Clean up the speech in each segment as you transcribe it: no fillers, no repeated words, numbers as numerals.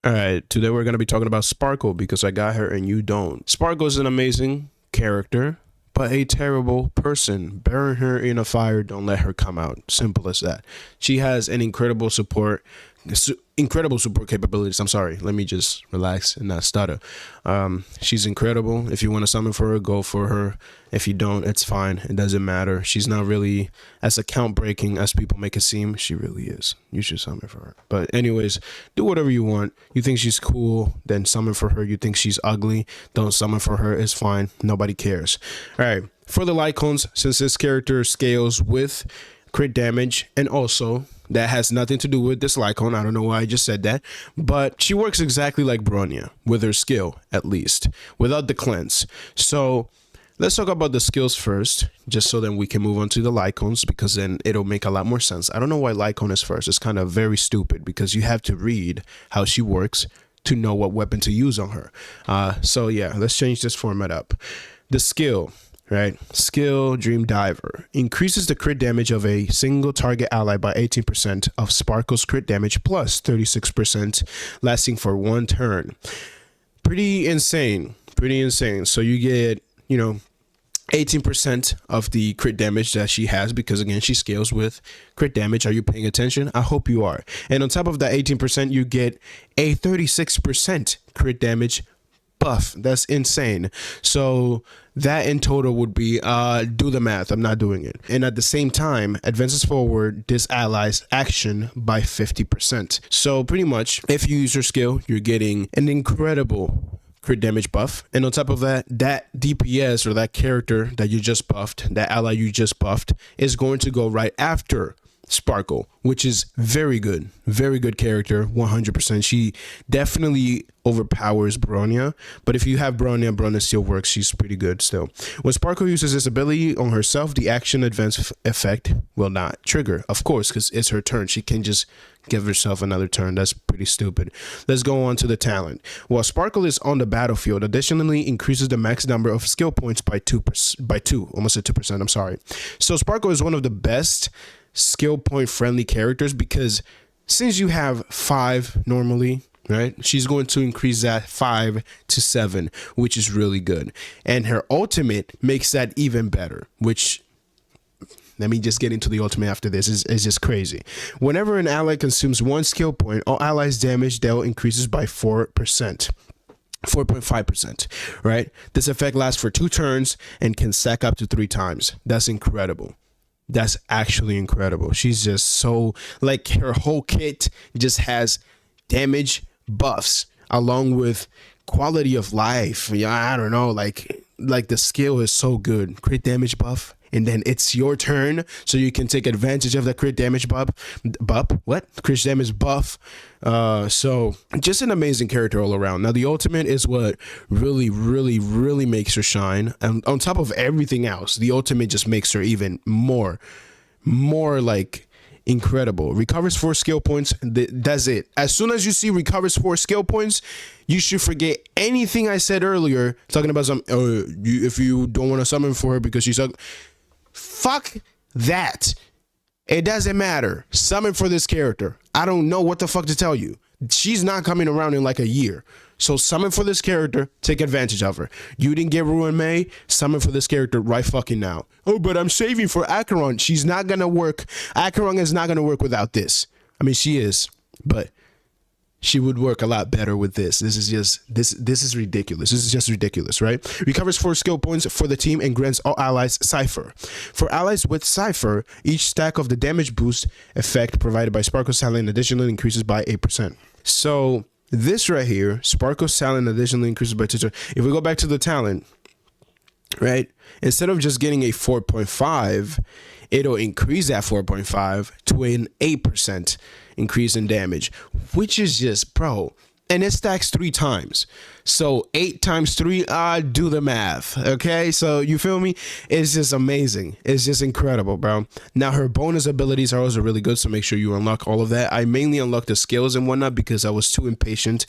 All right, today we're going to be talking about Sparkle because I got her and you don't. Sparkle is an amazing character, but a terrible person. Bury her in a fire, don't let her come out. Simple as that. She has an incredible support capabilities. I'm sorry, let me just relax and not stutter. She's incredible. If you want to summon for her, go for her. If you don't, it's fine. It doesn't matter. She's not really as account breaking as people make it seem. She really is. You should summon for her. But anyways, do whatever you want. You think she's cool, then summon for her. You think she's ugly, don't summon for her. It's fine. Nobody cares. All right. For the Lycons, since this character scales with crit damage, and also that has nothing to do with this Lycon. I don't know why I just said that, but she works exactly like Bronya with her skill, at least without the cleanse. So let's talk about the skills first, just so then we can move on to the Lycons, because then it'll make a lot more sense. I don't know why Lycon is first. It's kind of very stupid because you have to read how she works to know what weapon to use on her. So yeah, let's change this format up. The skill. Right, skill Dream Diver increases the crit damage of a single target ally by 18% of Sparkle's crit damage plus 36%, lasting for one turn. Pretty insane. So you get, 18% of the crit damage that she has, because again, she scales with crit damage. Are you paying attention? I hope you are. And on top of that 18%, you get a 36% crit damage buff. That's insane. So that in total would be do the math. I'm not doing it. And at the same time, advances forward this ally's action by 50%. So pretty much, if you use your skill, you're getting an incredible crit damage buff. And on top of that, that DPS or that character that you just buffed, that ally you just buffed, is going to go right after Sparkle, which is very good character. 100%. She definitely overpowers Bronya, but if you have Bronya still works. She's pretty good still. When Sparkle uses this ability on herself, the action advance effect will not trigger, of course, because it's her turn. She can just give herself another turn. That's pretty stupid. Let's go on to the talent. While Sparkle is on the battlefield, additionally increases the max number of skill points by 2%, almost at 2%. I'm sorry. So Sparkle is one of the best skill point friendly characters, because since you have 5 normally, right, she's going to increase that 5 to 7, which is really good. And her ultimate makes that even better, which, let me just get into the ultimate after this. Is just crazy. Whenever an ally consumes 1 skill point, all allies damage dealt increases by 4.5%, right? This effect lasts for 2 turns and can stack up to 3 times. That's incredible. That's actually incredible. She's just so, like, her whole kit just has damage buffs along with quality of life. Yeah, I don't know, like the skill is so good. Crit damage buff, and then it's your turn, so you can take advantage of the crit damage buff. Crit damage buff. So just an amazing character all around. Now the ultimate is what really makes her shine, and on top of everything else, the ultimate just makes her even more like incredible. Recovers 4 skill points. That's it. As soon as you see recovers 4 skill points, you should forget anything I said earlier talking about if you don't want to summon for her because she's ugly. Fuck that. It doesn't matter. Summon for this character. I don't know what the fuck to tell you. She's not coming around in like a year. So summon for this character, take advantage of her. You didn't get Ruin May, summon for this character right fucking now. Oh, but I'm saving for Acheron. She's not gonna work. Acheron is not gonna work without this. I mean, she is, but she would work a lot better with this. This is ridiculous. This is just ridiculous, right? Recovers 4 skill points for the team and grants all allies Cypher. For allies with Cypher, each stack of the damage boost effect provided by Sparkle's talent additionally increases by 8%. So this right here, Sparkle's talent additionally increases by 2%. If we go back to the talent, right, instead of just getting a 4.5, it'll increase that 4.5 to an 8% increase in damage, which is just, bro, and it stacks 3 times. So 8 times 3, do the math. Okay, so you feel me? It's just amazing. It's just incredible, bro. Now her bonus abilities are also really good, so make sure you unlock all of that. I mainly unlocked the skills and whatnot because I was too impatient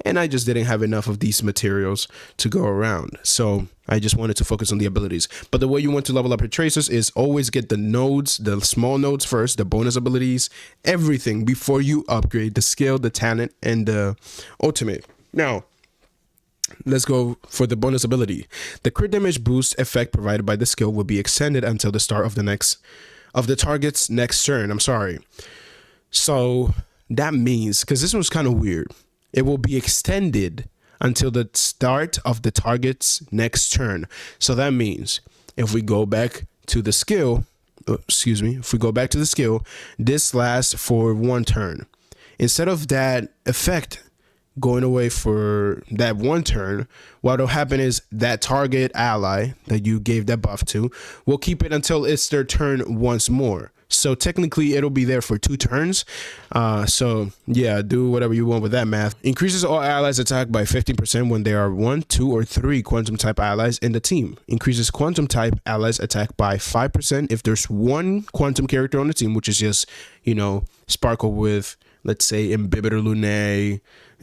and I just didn't have enough of these materials to go around. So I just wanted to focus on the abilities. But the way you want to level up your tracers is always get the nodes, the small nodes first, the bonus abilities, everything before you upgrade the skill, the talent, and the ultimate. Now, let's go for the bonus ability. The crit damage boost effect provided by the skill will be extended until the start of the target's next turn. I'm sorry. So that means, because this one's kind of weird, it will be extended until the start of the target's next turn. So that means if we go back to the skill, this lasts for 1 turn. Instead of that effect going away for that 1 turn, what'll happen is that target ally that you gave that buff to will keep it until it's their turn once more. So technically it'll be there for 2 turns. So yeah, do whatever you want with that math. Increases all allies attack by 15% when there are 1, 2, or 3 quantum type allies in the team. Increases quantum type allies attack by 5% if there's 1 quantum character on the team, which is just, Sparkle with, let's say, Imbibitor Lunae.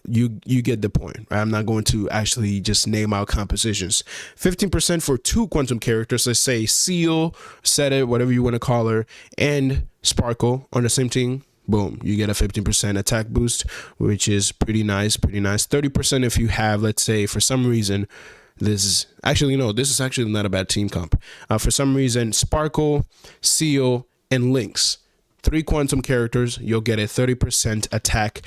You get the point, right? I'm not going to actually just name out compositions. 15% for 2 quantum characters, let's say Seal, Set It, whatever you want to call her, and Sparkle on the same team. Boom, you get a 15% attack boost, which is pretty nice. 30% if you have, let's say, for some reason, this is actually not a bad team comp. For some reason, Sparkle, Seal, and Lynx, 3 quantum characters, you'll get a 30% attack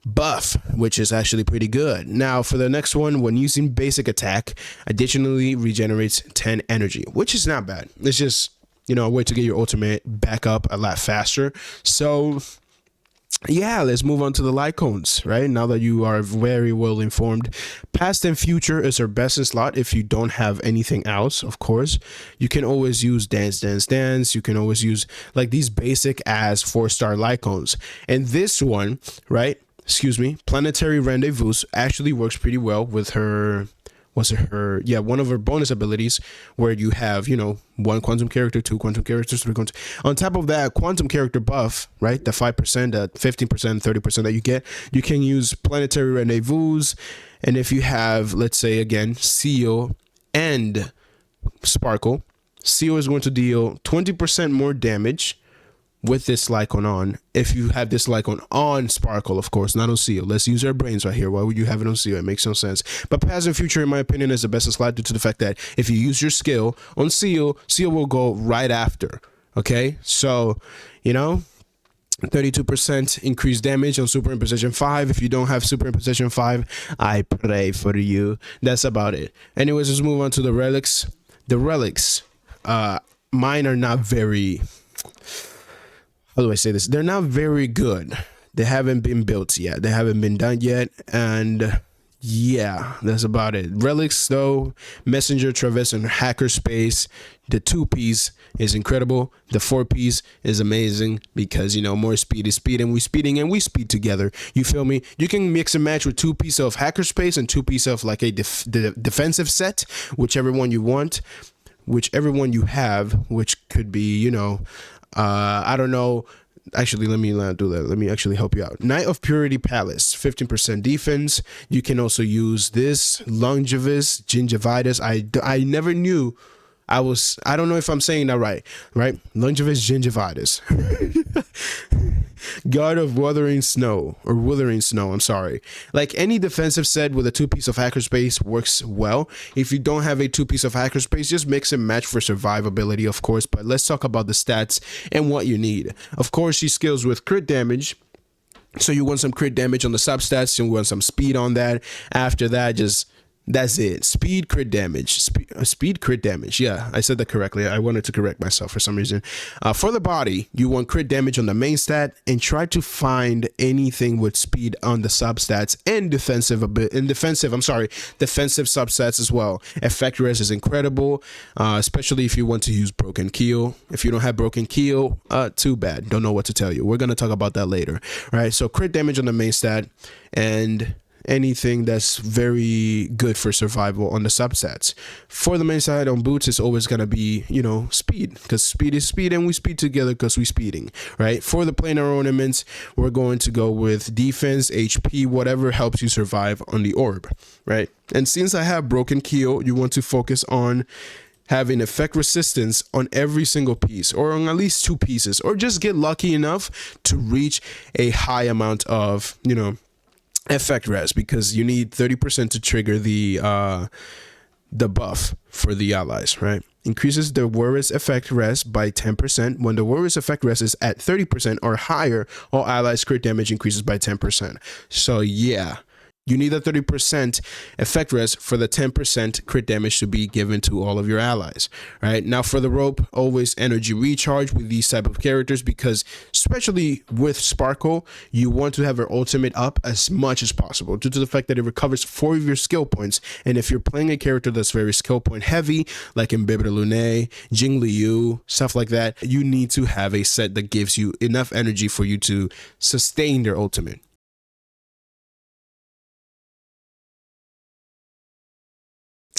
buff, which is actually pretty good. Now for the next one, when using basic attack, additionally regenerates 10 energy, which is not bad. It's just, a way to get your ultimate back up a lot faster. So yeah, let's move on to the Lycones, right? Now that you are very well informed, past and future is our best in slot. If you don't have anything else, of course, you can always use dance. You can always use like these basic as 4-star Lycones. And this one, right? Planetary Rendezvous actually works pretty well with her. One of her bonus abilities where you have, 1 quantum character, 2 quantum characters, 3 quantum. On top of that quantum character buff, right? The 5%, the 15%, 30% that you get, you can use Planetary Rendezvous. And if you have, let's say again, Seal and Sparkle, Seal is going to deal 20% more damage with this Lycon on. If you have this Lycon on Sparkle, of course, not on Seal. Let's use our brains right here. Why would you have it on Seal? It makes no sense. But past and future, in my opinion, is the best in slot due to the fact that if you use your skill on Seal, Seal will go right after. Okay, so 32% increased damage on Superimposition 5. If you don't have Superimposition 5, I pray for you. That's about it. Anyways, let's move on to the relics. The relics, mine are not very, how do I say this? They're not very good. They haven't been built yet. They haven't been done yet. And yeah, that's about it. Relics though, Messenger, Traverse, and Hacker Space. The 2-piece is incredible. The 4-piece is amazing because, more speed is speed, and we speed together. You feel me? You can mix and match with 2-piece of Hacker Space and 2-piece of like a defensive set, whichever one you want, whichever one you have, which could be, I don't know. Actually, let me not do that. Let me actually help you out. Knight of Purity Palace, 15% defense. You can also use this Longevous Gingivitis. I never knew. I don't know if I'm saying that right? Longevous Gingivitis. Guard of Withering Snow, I'm sorry. Like any defensive set with a 2-piece of Hacker Space works well. If you don't have a 2-piece of Hacker Space, just mix and match for survivability, of course. But let's talk about the stats and what you need. Of course, she scales with crit damage. So you want some crit damage on the substats, you want some speed on that. After that, that's it. Speed, crit damage. Speed, crit damage. Yeah, I said that correctly. I wanted to correct myself for some reason. For the body, you want crit damage on the main stat and try to find anything with speed on the substats and defensive substats as well. Effect res is incredible, especially if you want to use Broken Keel. If you don't have Broken Keel, too bad. Don't know what to tell you. We're going to talk about that later. Right? So crit damage on the main stat and anything that's very good for survival on the subsets. For the main side on boots, it's always gonna be, you know, speed, because speed is speed, and we speed together because we speeding, right? For the planar ornaments, we're going to go with defense, HP, whatever helps you survive on the orb, right? And since I have broken keel, you want to focus on having effect resistance on every single piece, or on at least 2 pieces, or just get lucky enough to reach a high amount of, you know, effect res, because you need 30% to trigger the buff for the allies, right? Increases the warrior's effect res by 10%. When the warrior's effect res is at 30% or higher, all allies crit damage increases by 10%. So yeah, you need a 30% effect res for the 10% crit damage to be given to all of your allies, right? Now for the rope, always energy recharge with these type of characters, because especially with Sparkle, you want to have her ultimate up as much as possible due to the fact that it recovers 4 of your skill points. And if you're playing a character that's very skill point heavy, like in Bibita Lune, Jing Liu, stuff like that, you need to have a set that gives you enough energy for you to sustain their ultimate.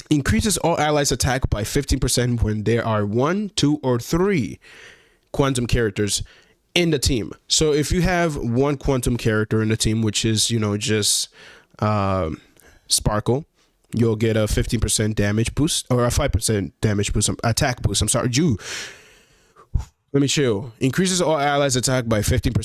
Increases all allies attack by 15% when there are 1, 2, or 3 quantum characters in the team. So if you have 1 quantum character in the team, which is, you know, just Sparkle, you'll get a 15% damage boost, or a 5% damage boost, attack boost. I'm sorry, let me chill. Increases all allies attack by 15%.